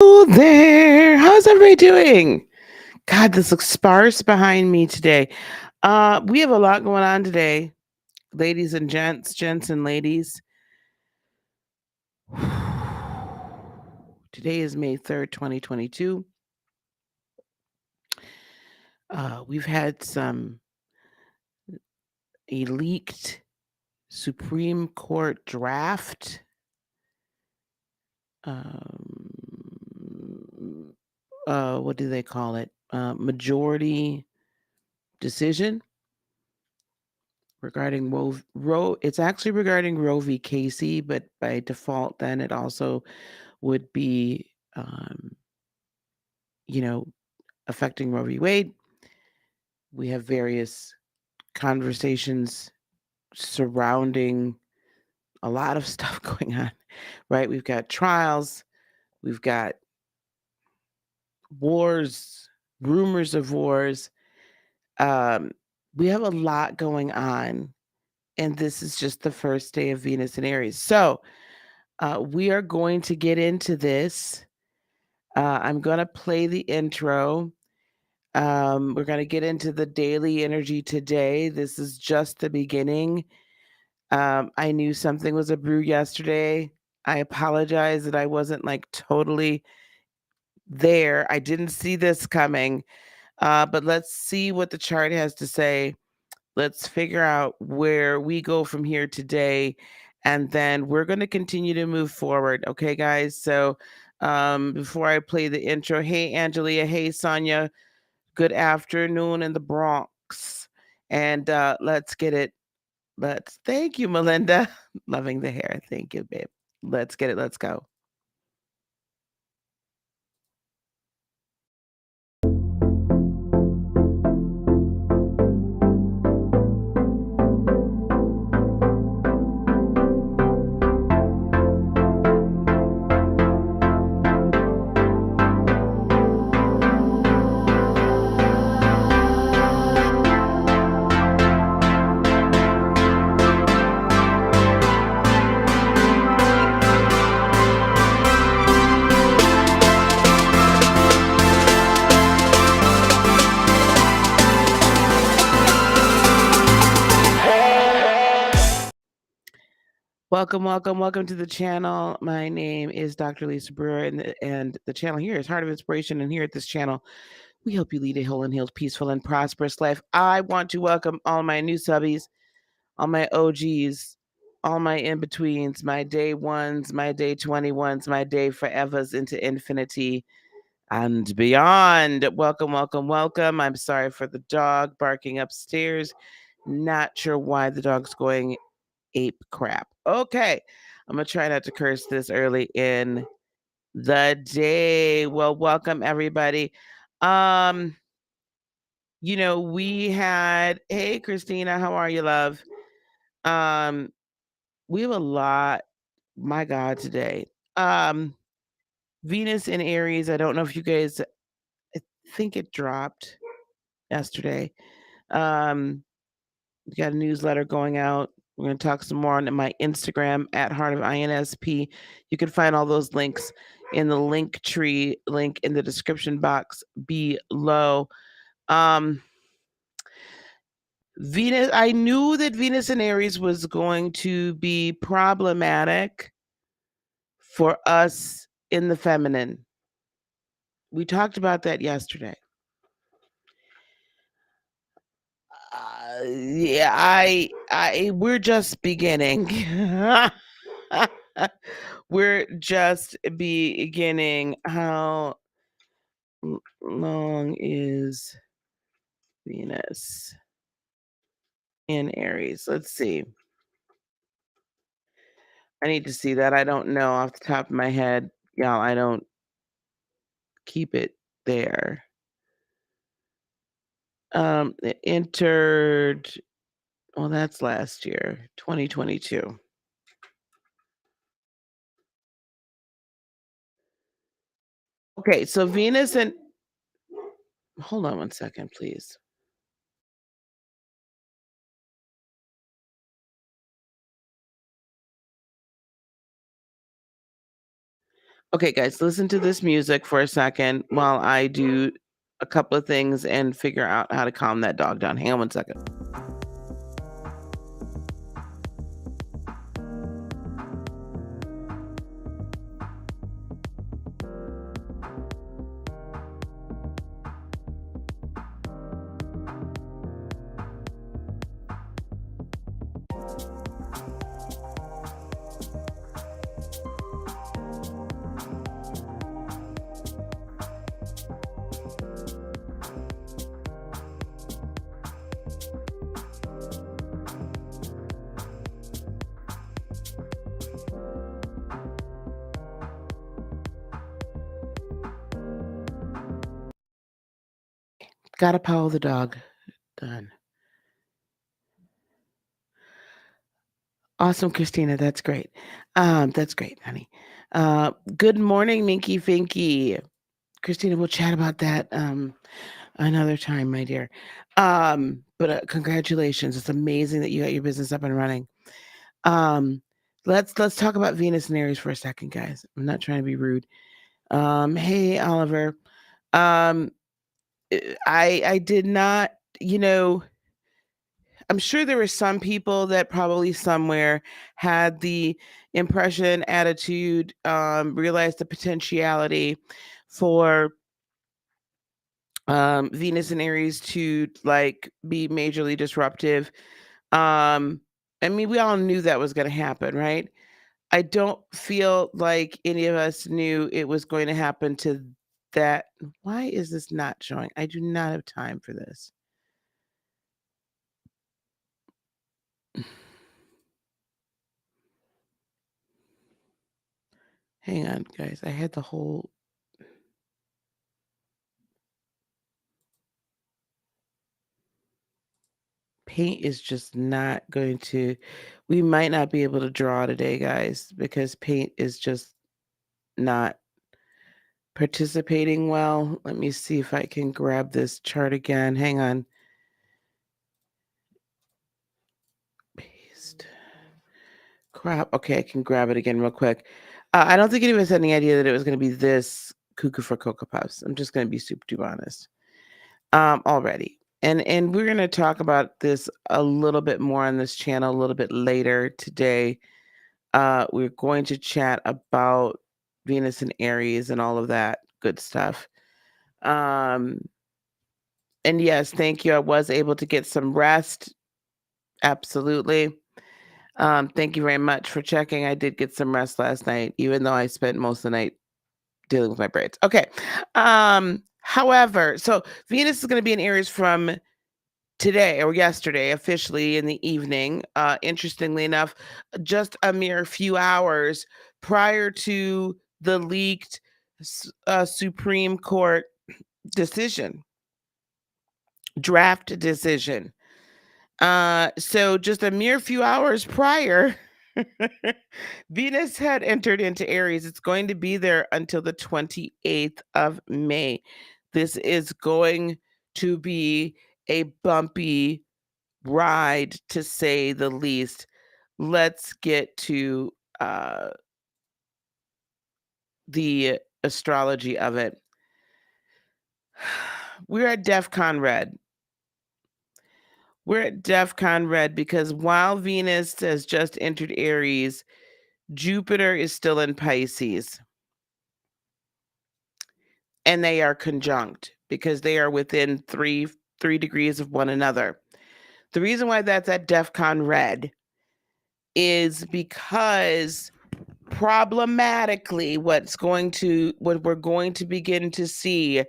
Hello there. How's everybody doing? God, this looks sparse behind me today. We have a lot going on today, ladies and gents and ladies. Today is May 3rd, 2022. We've had a leaked Supreme Court draft. What do they call it? Majority decision regarding Roe. It's actually regarding Roe v. Casey, but by default, then it also would be, affecting Roe v. Wade. We have various conversations surrounding a lot of stuff going on, right? We've got trials, we've got wars, rumors of wars. We have a lot going on, and this is just the first day of Venus in Aries. So we are going to get into this. I'm going to play the intro. We're going to get into the daily energy today. This is just the beginning. I knew something was a brew yesterday. I apologize that I wasn't totally there. I didn't see this coming. But let's see what the chart has to say. Let's figure out where we go from here today. And then we're going to continue to move forward. Okay, guys? So before I play the intro, hey, Angelia. Hey, Sonia. Good afternoon in the Bronx. And let's get it. Thank you, Melinda. Loving the hair. Thank you, babe. Let's get it. Let's go. Welcome to the channel. My name is Dr. Lisa Brewer, and the channel here is Heart of Inspiration. And here at this channel, we help you lead a whole and healed, peaceful, and prosperous life. I want to welcome all my new subbies, all my OGs, all my in-betweens, my day ones, my day 21s, my day forevers into infinity and beyond. Welcome. I'm sorry for the dog barking upstairs. Not sure why the dog's going ape crap. Okay, I'm gonna try not to curse this early in the day. Well, welcome everybody. We had, hey Christina, how are you, love? We have a lot, my God, today. Venus in Aries. I don't know if you guys, I think it dropped yesterday. We got a newsletter going out. We're going to talk some more on my Instagram at Heart of INSP. You can find all those links in the link tree link in the description box below. Venus, I knew that Venus in Aries was going to be problematic for us in the feminine. We talked about that yesterday. Yeah, we're just beginning. We're just beginning. How long is Venus in Aries? Let's see. I need to see that. I don't know off the top of my head. Y'all, I don't keep it there. It entered, well, that's last year, 2022. Okay, so Venus and hold on one second, please. Okay, guys, listen to this music for a second while I do a couple of things and figure out how to calm that dog down. Hang on one second. Gotta powwow the dog. Done. Awesome, Christina. That's great. That's great, honey. Good morning, Minky Finky. Christina, we'll chat about that another time, my dear. But congratulations. It's amazing that you got your business up and running. Um, let's talk about Venus and Aries for a second, guys. I'm not trying to be rude. Hey, Oliver. Um, I did not, you know, I'm sure there were some people that probably somewhere had the impression, attitude, realized the potentiality for Venus and Aries to like be majorly disruptive. Um, I mean, we all knew that was going to happen, right? I don't feel like any of us knew it was going to happen to that. Why is this not showing? I do not have time for this. Hang on, guys. I had the whole paint is just not going to, we might not be able to draw today, guys, because paint is just not participating well. Let me see if I can grab this chart again. Hang on. Paste. Crap. Okay, I can grab it again real quick. I don't think any of us had any idea that it was going to be this cuckoo for Cocoa Puffs. I'm just going to be super duper honest. Already. And we're going to talk about this a little bit more on this channel a little bit later today. We're going to chat about Venus and Aries and all of that good stuff. And yes, thank you. I was able to get some rest. Absolutely. Thank you very much for checking. I did get some rest last night, even though I spent most of the night dealing with my braids. Okay. However, so Venus is going to be in Aries from today or yesterday, officially in the evening. Interestingly enough, just a mere few hours prior to the leaked Supreme Court decision, draft decision. So just a mere few hours prior, Venus had entered into Aries. It's going to be there until the 28th of May. This is going to be a bumpy ride, to say the least. Let's get to the astrology of it. We're at DEF CON Red. We're at DEF CON Red because while Venus has just entered Aries, Jupiter is still in Pisces. And they are conjunct because they are within three degrees of one another. The reason why that's at DEF CON Red is because problematically what we're going to begin to see,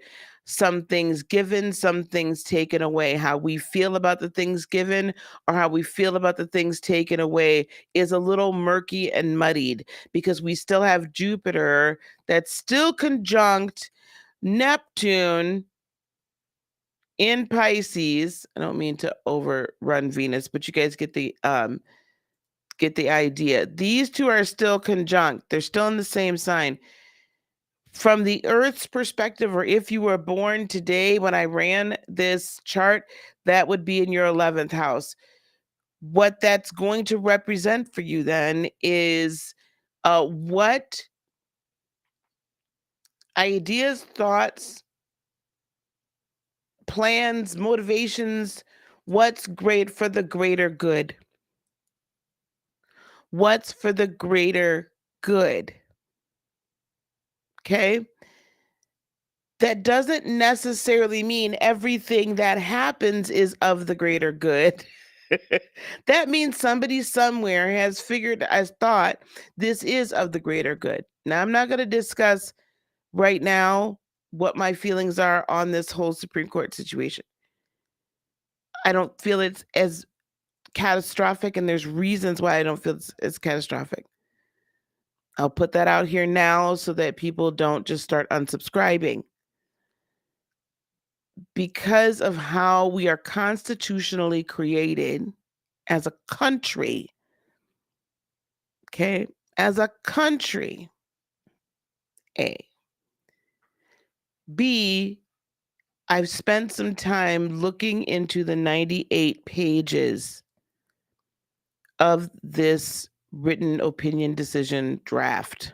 some things given, some things taken away. How we feel about the things given or how we feel about the things taken away is a little murky and muddied because we still have Jupiter that's still conjunct Neptune in Pisces. I don't mean to overrun Venus, but you guys get the idea. These two are still conjunct. They're still in the same sign. From the Earth's perspective, or if you were born today when I ran this chart, that would be in your 11th house. What that's going to represent for you then is what ideas, thoughts, plans, motivations, what's great for the greater good. What's for the greater good. Okay? That doesn't necessarily mean everything that happens is of the greater good. That means somebody somewhere has thought this is of the greater good. Now, I'm not going to discuss right now what my feelings are on this whole Supreme Court situation. I don't feel it's as catastrophic, and there's reasons why I don't feel it's as catastrophic. I'll put that out here now so that people don't just start unsubscribing. Because of how we are constitutionally created as a country, okay? As a country, A. B, I've spent some time looking into the 98 pages of this written opinion decision draft.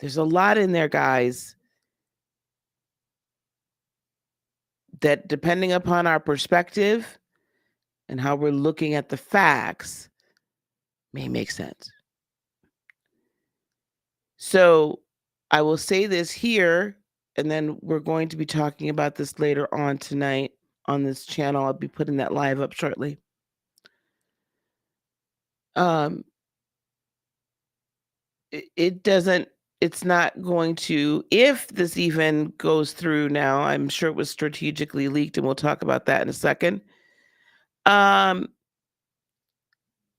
There's a lot in there, guys, that depending upon our perspective and how we're looking at the facts may make sense. So I will say this here, and then we're going to be talking about this later on tonight on this channel. I'll be putting that live up shortly. It's not going to, if this even goes through now, I'm sure it was strategically leaked, and we'll talk about that in a second.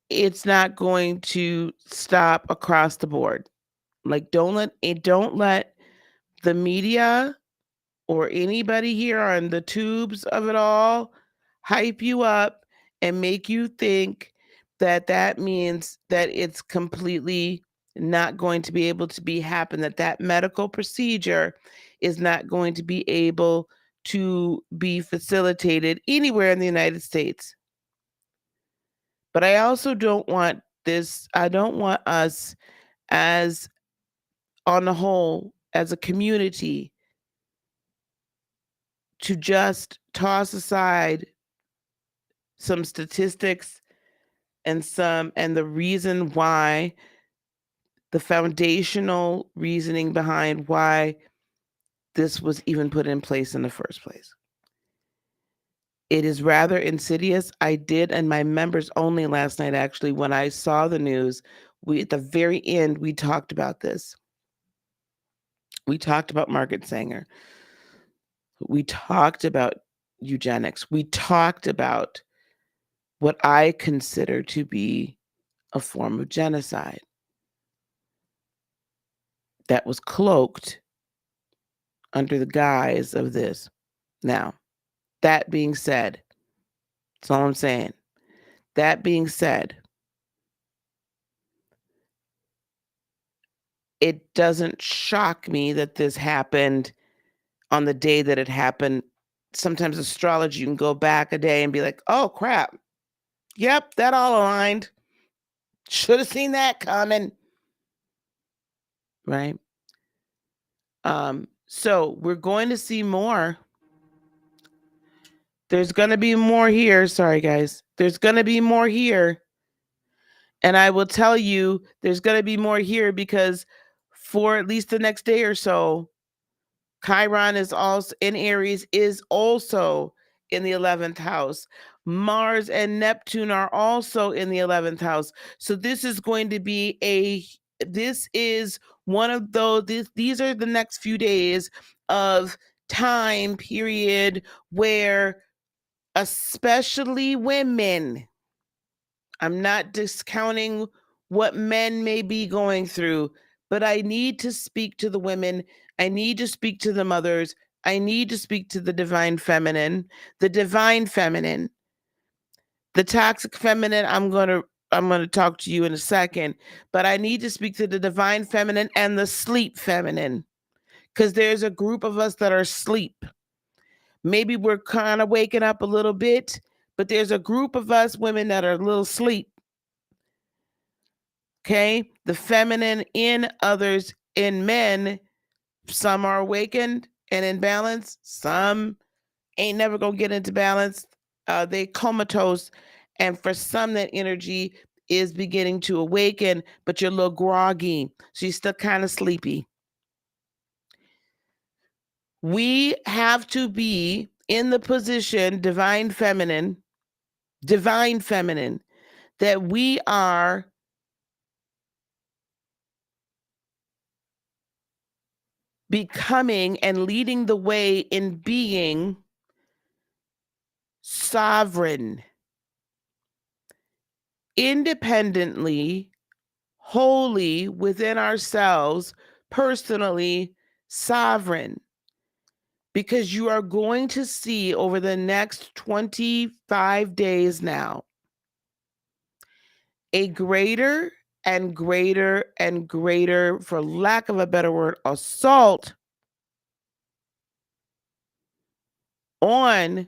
It's not going to stop across the board. Like, don't let the media or anybody here on the tubes of it all hype you up and make you think that that means that it's completely not going to be able to happen, that medical procedure is not going to be able to be facilitated anywhere in the United States. But I also don't want us, as on the whole, as a community, to just toss aside some statistics and the reason why, the foundational reasoning behind why this was even put in place in the first place. It is rather insidious. I did, and my members only last night, actually, when I saw the news, at the very end, we talked about this. We talked about Margaret Sanger. We talked about eugenics. We talked about what I consider to be a form of genocide that was cloaked under the guise of this. Now, that being said, that's all I'm saying. That being said, it doesn't shock me that this happened on the day that it happened. Sometimes astrology, you can go back a day and be like, oh crap. Yep, that all aligned. Should have seen that coming. Right? So we're going to see more. There's going to be more here. Sorry, guys. There's going to be more here. And I will tell you, there's going to be more here because for at least the next day or so, Chiron is also in Aries, is also in the 11th house. Mars and Neptune are also in the 11th house. So this is going to be this is one of those, these are the next few days of time period where especially women, I'm not discounting what men may be going through, but I need to speak to the women. I need to speak to the mothers. I need to speak to the divine feminine. The divine feminine. The toxic feminine, I'm going to talk to you in a second, but I need to speak to the divine feminine and the sleep feminine, because there's a group of us that are asleep. Maybe we're kind of waking up a little bit, but there's a group of us women that are a little asleep. Okay? The feminine in others, in men, Some are awakened and in balance. Some ain't never gonna get into balance. They comatose. And for some, that energy is beginning to awaken, but you're a little groggy. So you're still kind of sleepy. We have to be in the position, divine feminine, that we are becoming and leading the way in being sovereign, independently, wholly within ourselves, personally sovereign. Because you are going to see over the next 25 days now a greater and greater and greater, for lack of a better word, assault on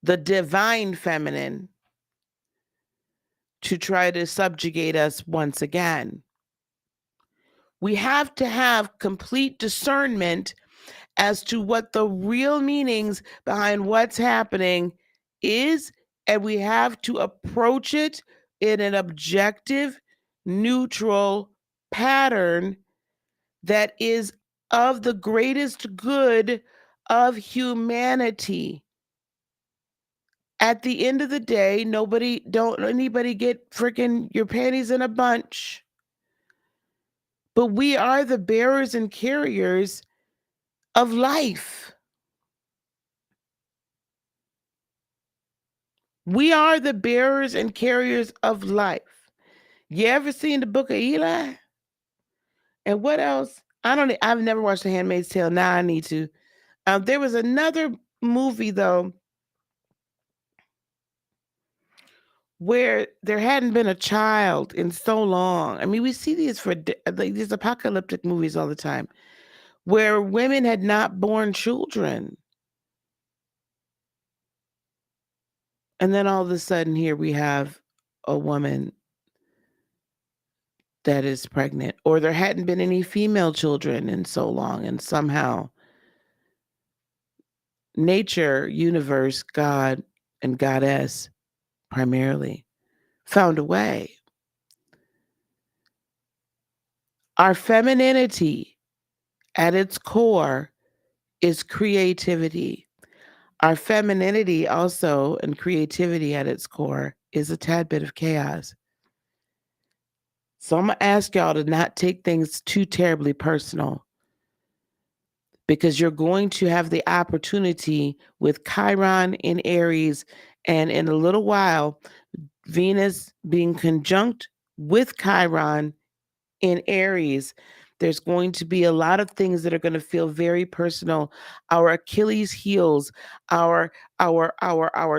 the divine feminine to try to subjugate us once again. We have to have complete discernment as to what the real meanings behind what's happening is, and we have to approach it in an objective, neutral pattern that is of the greatest good of humanity. At the end of the day, don't anybody get freaking your panties in a bunch. But we are the bearers and carriers of life. We are the bearers and carriers of life. You ever seen the Book of Eli? And what else? I've never watched The Handmaid's Tale. Now I need to. There was another movie though where there hadn't been a child in so long. I mean, we see these like these apocalyptic movies all the time where women had not born children. And then all of a sudden here we have a woman that is pregnant, or there hadn't been any female children in so long, and somehow nature, universe, God, and goddess primarily found a way. Our femininity at its core is creativity. Our femininity also and creativity at its core is a tad bit of chaos. So I'm going to ask y'all to not take things too terribly personal, because you're going to have the opportunity with Chiron in Aries, and in a little while, Venus being conjunct with Chiron in Aries. There's going to be a lot of things that are going to feel very personal. Our Achilles heels, our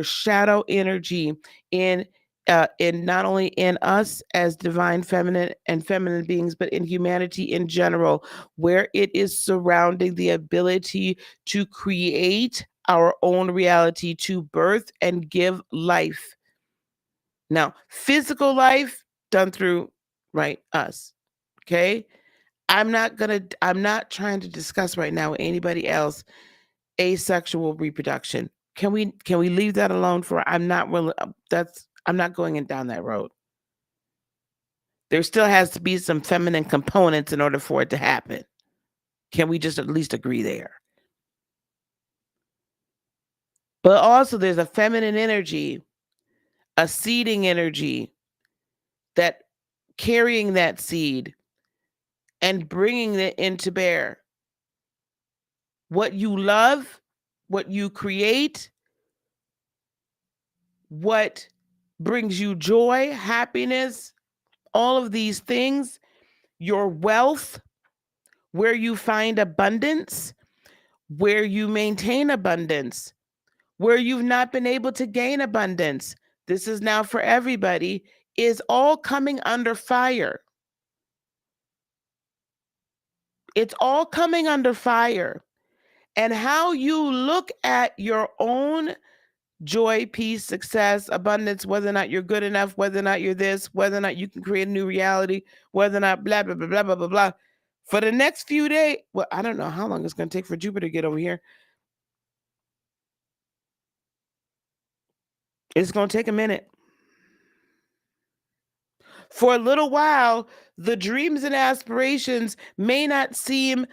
shadow energy in not only in us as divine feminine and feminine beings, but in humanity in general, where it is surrounding the ability to create our own reality, to birth and give life. Now, physical life done through, right, us. Okay? I'm not trying to discuss right now with anybody else asexual reproduction. Can we leave that alone for I'm not willing I'm not going down that road. There still has to be some feminine components in order for it to happen. Can we just at least agree there? But also there's a feminine energy, a seeding energy, that carrying that seed and bringing it into bear. What you love, what you create, what brings you joy, happiness, all of these things, your wealth, where you find abundance, where you maintain abundance, where you've not been able to gain abundance. This is now for everybody, is all coming under fire. It's all coming under fire. And how you look at your own joy, peace, success, abundance, whether or not you're good enough, whether or not you're this, whether or not you can create a new reality, whether or not blah, blah, blah, blah, blah, blah, blah. For the next few days, well, I don't know how long it's going to take for Jupiter to get over here. It's going to take a minute. For a little while, the dreams and aspirations may not seem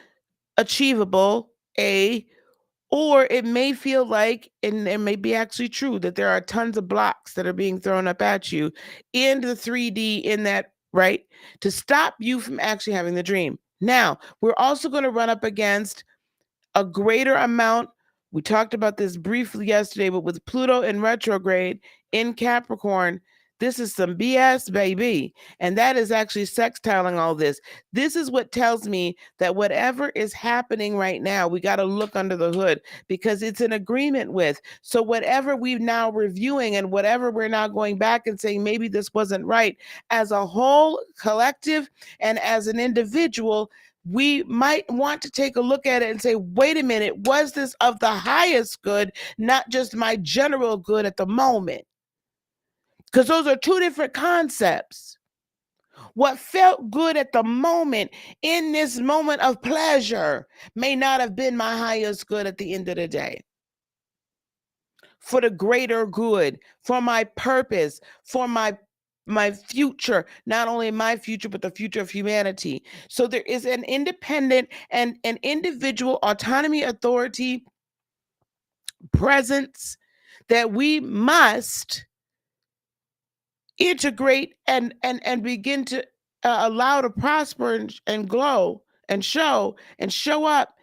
achievable, or it may feel like, and it may be actually true, that there are tons of blocks that are being thrown up at you in the 3D, in that, right, to stop you from actually having the dream. Now, we're also going to run up against a greater amount. We talked about this briefly yesterday, but with Pluto in retrograde in Capricorn, this is some BS, baby. And that is actually sextiling all this. This is what tells me that whatever is happening right now, we got to look under the hood, because it's an agreement with. So whatever we're now reviewing and whatever we're now going back and saying, maybe this wasn't right, as a whole collective and as an individual, we might want to take a look at it and say, wait a minute, was this of the highest good, not just my general good at the moment? Because those are two different concepts. What felt good at the moment, in this moment of pleasure, may not have been my highest good at the end of the day. For the greater good, for my purpose, for my future, not only my future, but the future of humanity. So there is an independent and an individual autonomy, authority, presence that we must integrate and begin to allow to prosper and glow and show up,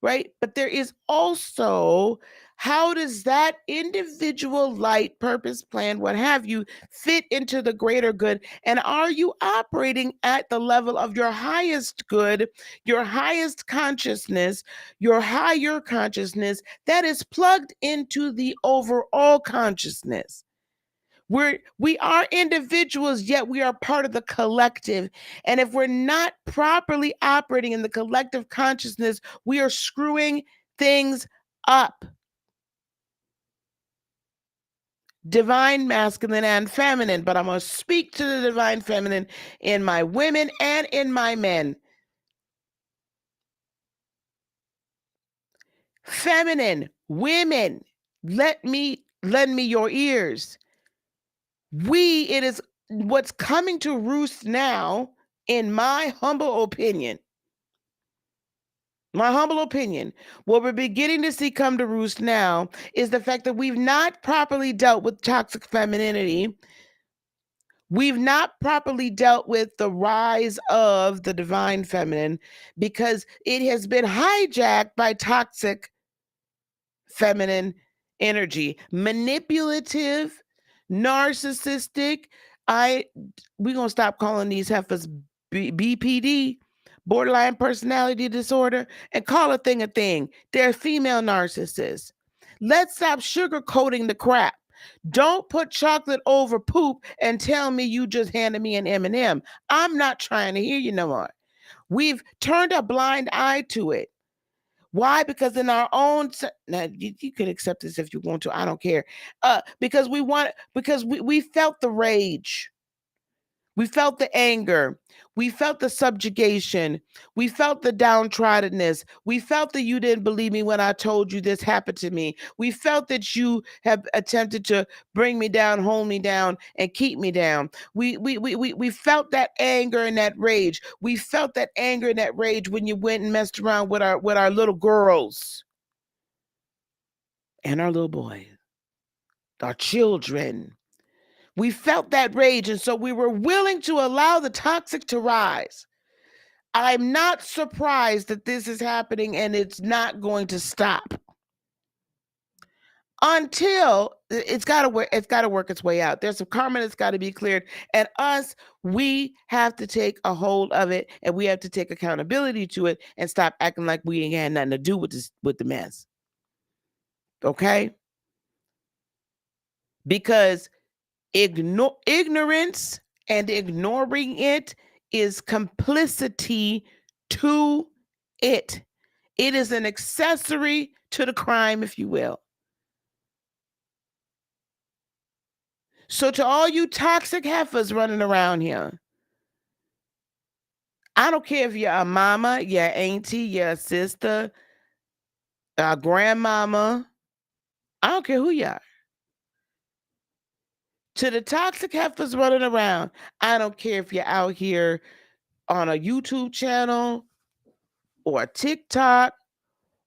right? But there is also, how does that individual light, purpose, plan, what have you, fit into the greater good? And are you operating at the level of your highest good, your highest consciousness, your higher consciousness that is plugged into the overall consciousness? We are individuals, yet we are part of the collective. And if we're not properly operating in the collective consciousness, we are screwing things up. Divine masculine and feminine, but I'm going to speak to the divine feminine in my women and in my men. Feminine, women, lend me your ears. It is what's coming to roost now, in my humble opinion, what we're beginning to see come to roost now is the fact that we've not properly dealt with toxic femininity. We've not properly dealt with the rise of the divine feminine, because it has been hijacked by toxic feminine energy, manipulative, narcissistic. We're gonna stop calling these heifers BPD, borderline personality disorder, and call a thing. They're female narcissists. Let's stop sugarcoating the crap. Don't put chocolate over poop and tell me you just handed me an M&M. I'm not trying to hear you no more. We've turned a blind eye to it. Why? Because in our own, now you can accept this if you want to, I don't care. Because we felt the rage. We felt the anger. We felt the subjugation. We felt the downtroddenness. We felt that you didn't believe me when I told you this happened to me. We felt that you have attempted to bring me down, hold me down, and keep me down. We felt that anger and that rage. We felt that anger and that rage when you went and messed around with our little girls and our little boys, our children. We felt that rage, and so we were willing to allow the toxic to rise. I'm not surprised that this is happening, and it's not going to stop until it's got to work. It's got to work its way out. There's some karma that's got to be cleared, and we have to take a hold of it, and we have to take accountability to it, and stop acting like we ain't had nothing to do with the mess. Okay? Because ignorance and ignoring it is complicity to it. It is an accessory to the crime, if you will. So to all you toxic heifers running around here, I don't care if you're a mama, your auntie, your sister, a grandmama. I don't care who you are. To the toxic heifers running around, I don't care if you're out here on a YouTube channel or TikTok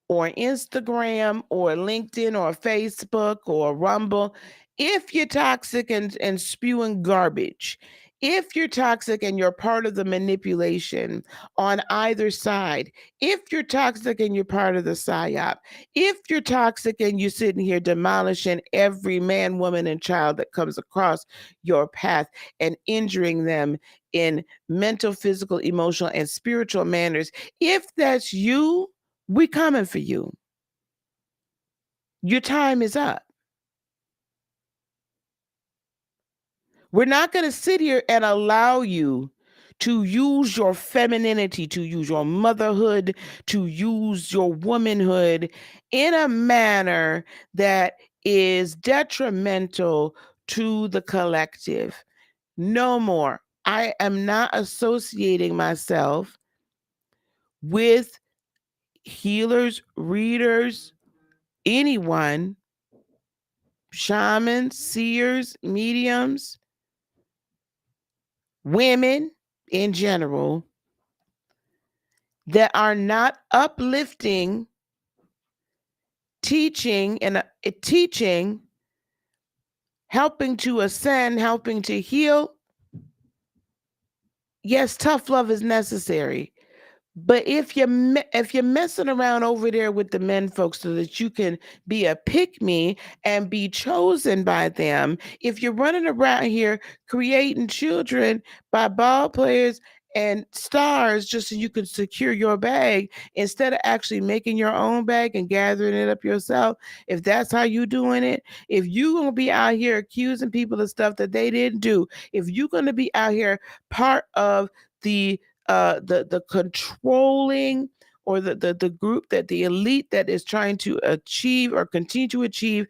or Instagram or LinkedIn or Facebook or Rumble, if you're toxic and spewing garbage, if you're toxic and you're part of the manipulation on either side, if you're toxic and you're part of the psyop, if you're toxic and you're sitting here demolishing every man, woman, and child that comes across your path and injuring them in mental, physical, emotional, and spiritual manners, if that's you, we coming for you. Your time is up. We're not going to sit here and allow you to use your femininity, to use your motherhood, to use your womanhood in a manner that is detrimental to the collective. No more. I am not associating myself with healers, readers, anyone, shamans, seers, mediums, women in general that are not uplifting, teaching, and teaching, helping to ascend, helping to heal. Yes, tough love is necessary. But if you're messing around over there with the men folks so that you can be a pick me and be chosen by them, if you're running around here creating children by ball players and stars just so you can secure your bag instead of actually making your own bag and gathering it up yourself, if that's how you doing it, if you gonna be out here accusing people of stuff that they didn't do, if you're gonna be out here part of the controlling or the group, that the elite that is trying to achieve or continue to achieve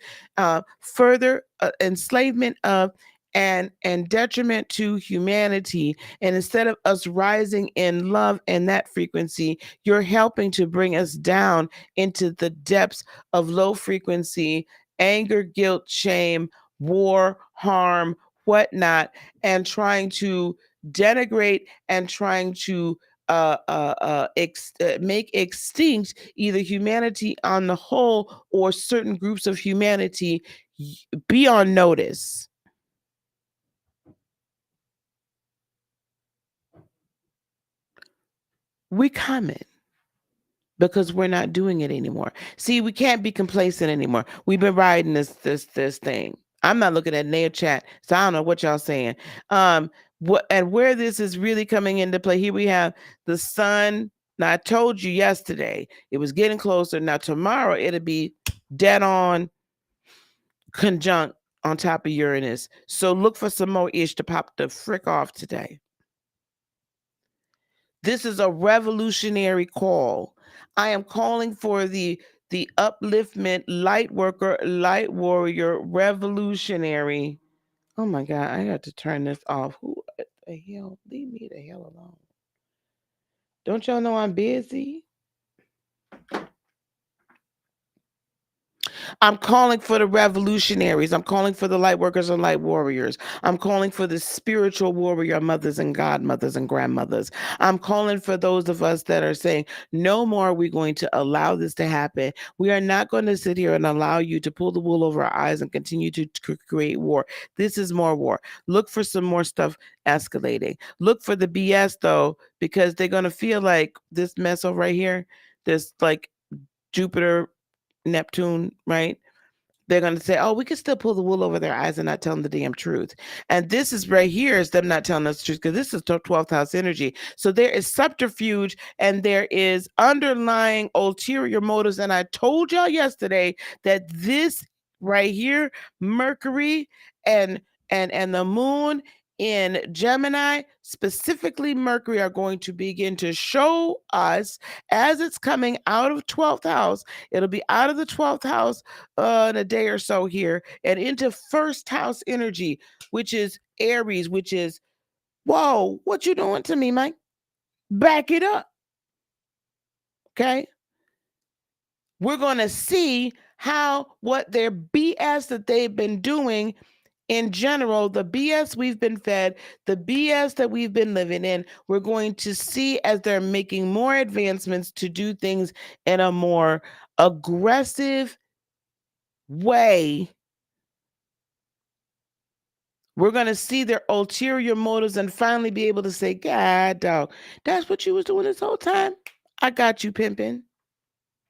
further enslavement of and detriment to humanity, and instead of us rising in love and that frequency, you're helping to bring us down into the depths of low frequency anger, guilt, shame, war, harm, whatnot, and trying to denigrate and trying to make extinct either humanity on the whole or certain groups of humanity. Be on notice. We coming because we're not doing it anymore. See, we can't be complacent anymore. We've been riding this thing. I'm not looking at nail chat, so I don't know what y'all saying. What and where this is really coming into play. Here we have the sun. Now I told you yesterday it was getting closer. Now tomorrow it'll be dead on conjunct on top of Uranus. So look for some more ish to pop the frick off today. This is a revolutionary call. I am calling for the upliftment light worker, light warrior, revolutionary. Oh my God, I got to turn this off. Who the hell? Leave me the hell alone. Don't y'all know I'm busy? I'm calling for the revolutionaries. I'm calling for the light workers and light warriors. I'm calling for the spiritual warrior mothers and godmothers and grandmothers. I'm calling for those of us that are saying, no more are we going to allow this to happen. We are not going to sit here and allow you to pull the wool over our eyes and continue to create war. This is more war. Look for some more stuff escalating. Look for the BS though, because they're going to feel like this mess over right here, this like Jupiter Neptune, right? They're going to say, oh, we can still pull the wool over their eyes and not tell them the damn truth. And this is right here is them not telling us the truth because this is 12th house energy. So there is subterfuge and there is underlying ulterior motives. And I told y'all yesterday that this right here, Mercury and the moon in Gemini, specifically Mercury, are going to begin to show us as it's coming out of 12th house. It'll be out of the 12th house in a day or so here and into first house energy, which is Aries, which is, whoa, what you doing to me, Mike? back it up. Okay? We're going to see how what their BS that they've been doing in general, the BS we've been fed, the BS that we've been living in, we're going to see as they're making more advancements to do things in a more aggressive way. We're going to see their ulterior motives and finally be able to say, God, dog, that's what you was doing this whole time? I got you, pimping.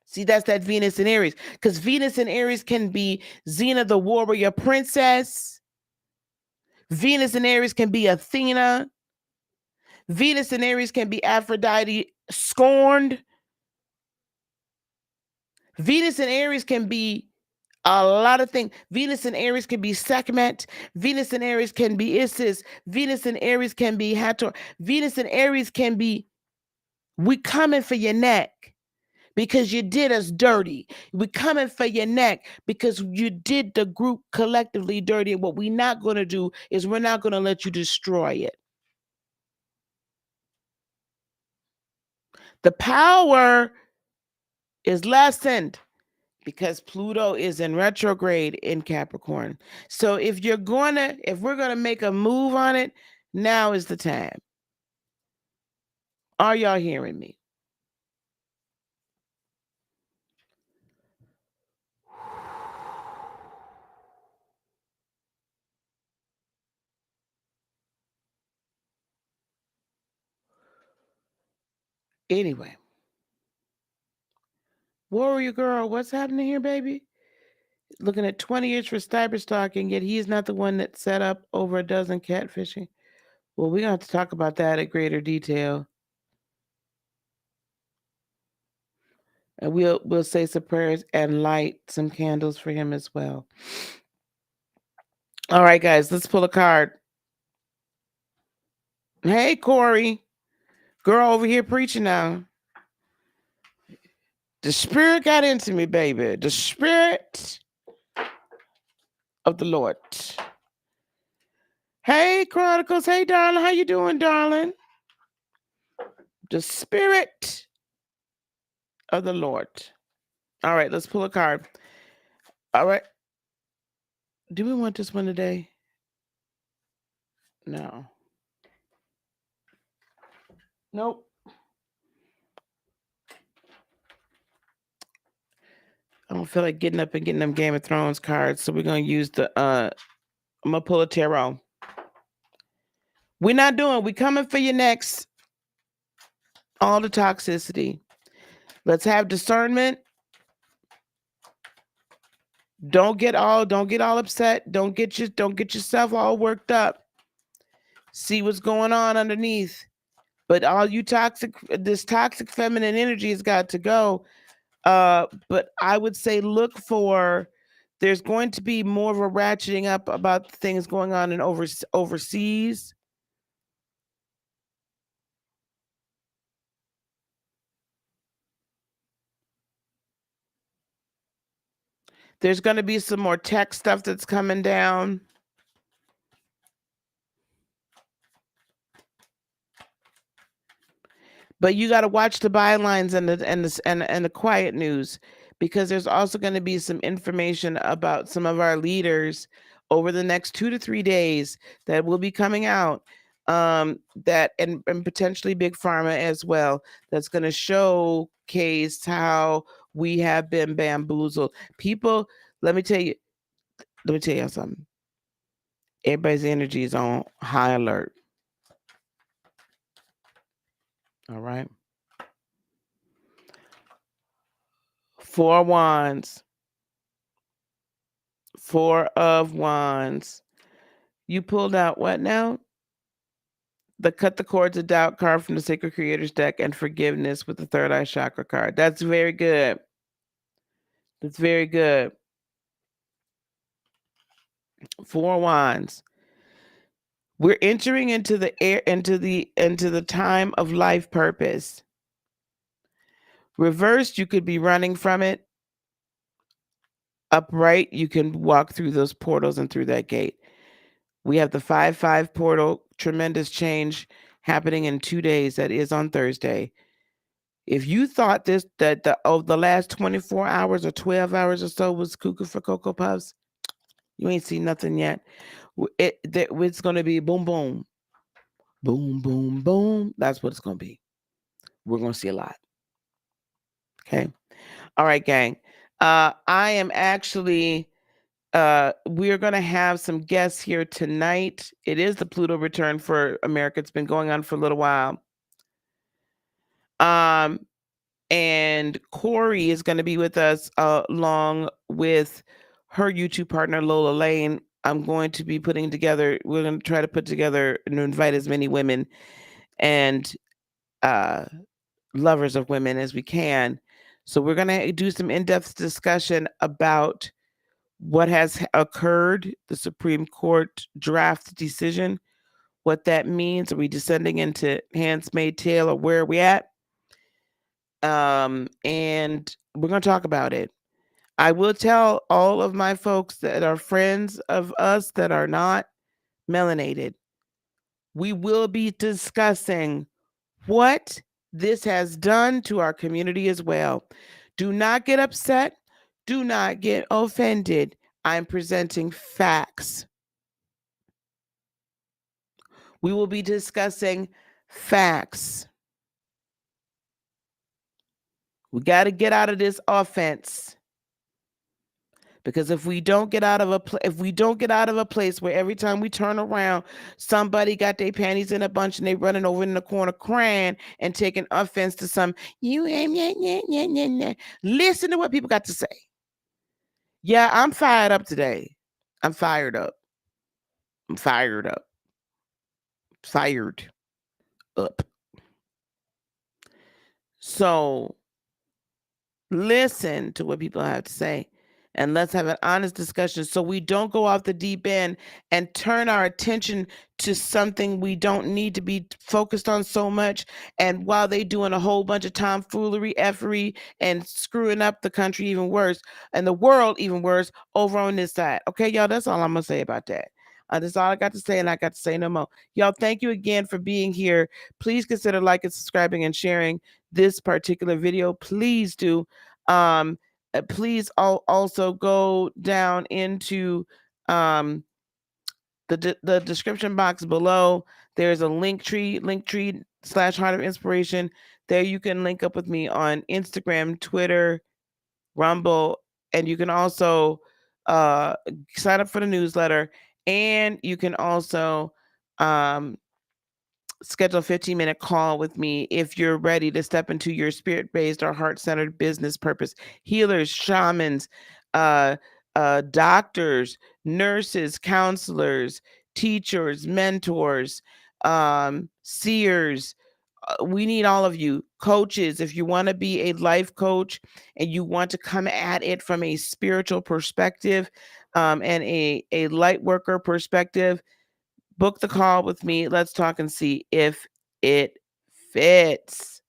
See, that's that Venus and Aries. Because Venus and Aries can be Xena the warrior princess. Venus and Aries can be Athena. Venus and Aries can be Aphrodite scorned. Venus and Aries can be a lot of things. Venus and Aries can be Sekhmet. Venus and Aries can be Isis. Venus and Aries can be Hathor. Venus and Aries can be, we coming for your neck because you did us dirty. We coming for your neck because you did the group collectively dirty. And what we're not going to do is we're not going to let you destroy it. The power is lessened because Pluto is in retrograde in Capricorn. So if we're gonna make a move on it, now is the time. Are y'all hearing me? Anyway, warrior girl, what's happening here, baby? Looking at 20 years for cyber stalking, yet he's not the one that set up over a dozen catfishing. Well, we're gonna have to talk about that at greater detail. And we'll say some prayers and light some candles for him as well. All right, guys, let's pull a card. Hey, Corey. Girl over here preaching now. The spirit got into me, baby. The spirit of the Lord. Hey, Chronicles. Hey, darling. How you doing, darling? The spirit of the Lord. All right, let's pull a card. All right. Do we want this one today? No. Nope. I don't feel like getting up and getting them Game of Thrones cards, so we're gonna use the I'm gonna pull a tarot. We're coming for you next. All the toxicity. Let's have discernment. Don't get all upset. Don't get yourself all worked up. See what's going on underneath. But all you this toxic feminine energy has got to go. But I would say there's going to be more of a ratcheting up about things going on in overseas. There's going to be some more tech stuff that's coming down. But you got to watch the bylines and the quiet news, because there's also going to be some information about some of our leaders over the next 2 to 3 days that will be coming out. That and potentially big pharma as well. That's going to showcase how we have been bamboozled. People, let me tell you something. Everybody's energy is on high alert. All right. 4 wands. 4 of wands. You pulled out what now? The cut the cords of doubt card from the Sacred Creators deck and forgiveness with the third eye chakra card. That's very good. That's very good. 4 wands. We're entering into the time of life purpose. Reversed, you could be running from it. Upright, you can walk through those portals and through that gate. We have the 5-5 portal, tremendous change happening in 2 days. That is on Thursday. If you thought that the last 24 hours or 12 hours or so was cuckoo for Cocoa Puffs, you ain't seen nothing yet. It's going to be boom, boom, boom, boom, boom. That's what it's going to be. We're going to see a lot. Okay. All right, gang. I am actually, we're going to have some guests here tonight. It is the Pluto return for America. It's been going on for a little while. And Corey is going to be with us along with her YouTube partner, Lola Lane. I'm going to be we're going to try to put together and invite as many women and lovers of women as we can. So we're going to do some in-depth discussion about what has occurred, the Supreme Court draft decision, what that means. Are we descending into Handmaid's Tale, or where are we at? And we're going to talk about it. I will tell all of my folks that are friends of us that are not melanated, we will be discussing what this has done to our community as well. Do not get upset. Do not get offended. I'm presenting facts. We will be discussing facts. We got to get out of this offense. Because if we don't get out of a place where every time we turn around, somebody got their panties in a bunch and they running over in the corner crying and taking offense to some listen to what people got to say. Yeah, I'm fired up today. I'm fired up. I'm fired up. Fired up. So listen to what people have to say. And let's have an honest discussion so we don't go off the deep end and turn our attention to something we don't need to be focused on so much. And while they doing a whole bunch of tomfoolery, effery, and screwing up the country even worse, and the world even worse over on this side. Okay, y'all, that's all I'm going to say about that. That's all I got to say, and I got to say no more. Y'all, thank you again for being here. Please consider liking, subscribing, and sharing this particular video. Please do. Please also go down into the description box below. There's a link tree /Heart of Inspiration. There you can link up with me on Instagram, Twitter, Rumble, and you can also sign up for the newsletter, and you can also schedule a 15-minute call with me if you're ready to step into your spirit-based or heart-centered business purpose. Healers, shamans, doctors, nurses, counselors, teachers, mentors, seers. We need all of you. Coaches, if you want to be a life coach and you want to come at it from a spiritual perspective and a light worker perspective, book the call with me. Let's talk and see if it fits.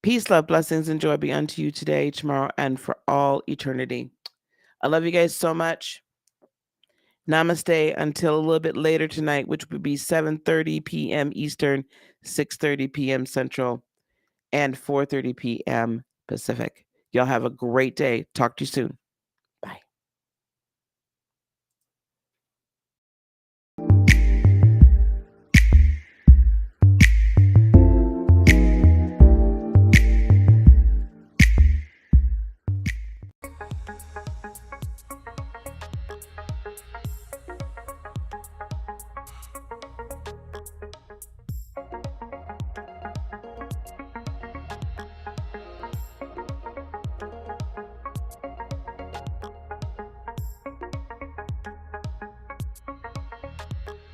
Peace, love, blessings, and joy be unto you today, tomorrow, and for all eternity. I love you guys so much. Namaste until a little bit later tonight, which would be 7:30 p.m. Eastern, 6:30 p.m. Central, and 4:30 p.m. Pacific. Y'all have a great day. Talk to you soon.